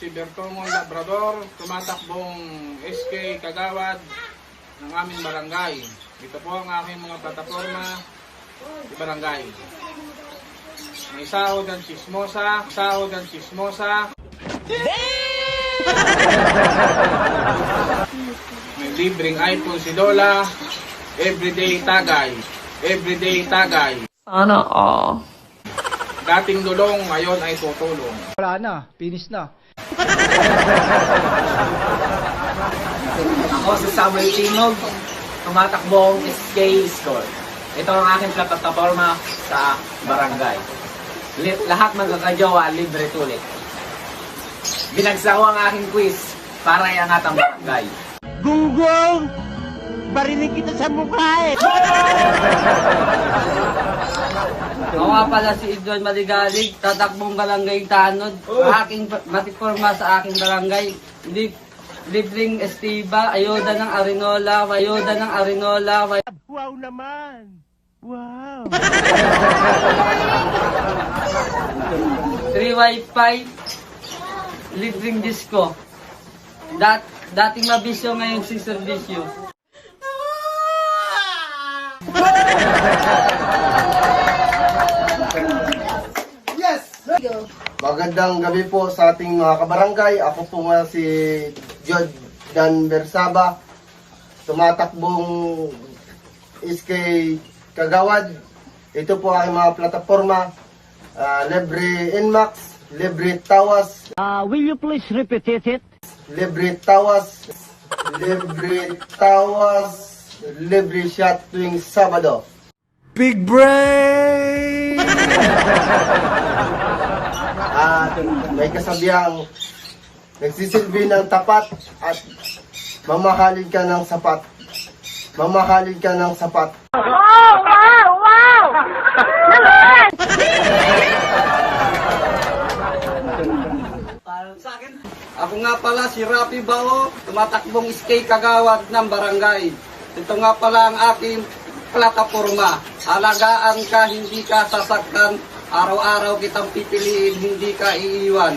si Bertomol Labrador, tumatakbong SK Kagawad ng aming barangay. Ito po ang aking mga plataforma sa barangay. May sahod ng chismosa, sahod ng chismosa. May libreng iPhone si Lola, everyday tagay, everyday tagay. Sana all. Dating dulong, ngayon ay tutulong. Wala na, finish na. Ako si Samuel Tinog, tumatakbong SK Score. Ito ang aking plataforma sa barangay. Lahat magkakajowa, libre tulit. Binagsawa ang aking quiz para iangat ang barangay. Gunggong! Barinig kita sa mukha eh! Ako nga pala si Edwin Maligalig, tatakbong barangay Tanod. Aking matiporma sa aking barangay. Libreng Estiba, ayuda ng Arinola, ayuda ng Arinola. Wow naman! Wow! Free Wi-Fi, libreng disco. Dating mabisyo, ngayon si serbisyo. Magandang gabi po sa ating mga kabarangay. Ako po nga si Jordan Bersaba, tumatakbong SK Kagawad. Ito po ang mga plataforma, libre Inmax, libre Tawas. Will you please repeat it? Libre Tawas, libre Tawas, libre shot tuwing Sabado. Big brain! At may kasabihang nagsisilbi ng tapat at mamahalin ka ng sapat. Mamahalin ka ng sapat. Ako nga pala si Rapi Bao, tumatakbong SK Kagawad ng barangay. Ito nga pala ang aking plataforma. Alagaan ka, hindi ka sasaktan. Araw-araw kitang pipiliin, hindi ka iiwan.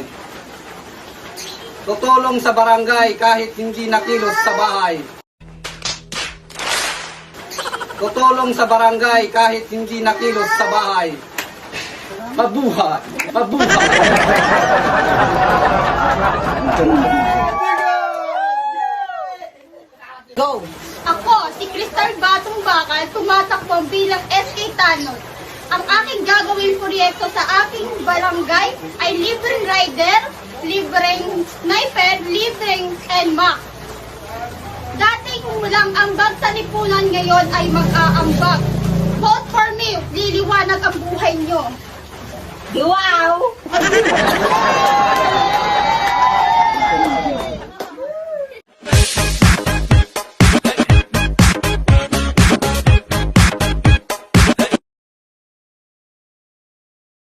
Tutulong sa barangay kahit hindi nakilos sa bahay. Tutulong sa barangay kahit hindi nakilos sa bahay. Mabuhay! Mabuhay! Go! Ako, si Crystal Batong Bakal, tumatakbo bilang SK Tanod. Ang aking gagawing proyekto sa aking barangay ay libreng rider, libreng sniper, libreng NMAX. Dating lang ambag sa lipunan, ngayon ay mag-aambag. Vote for me, liliwanag ang buhay nyo. Wow!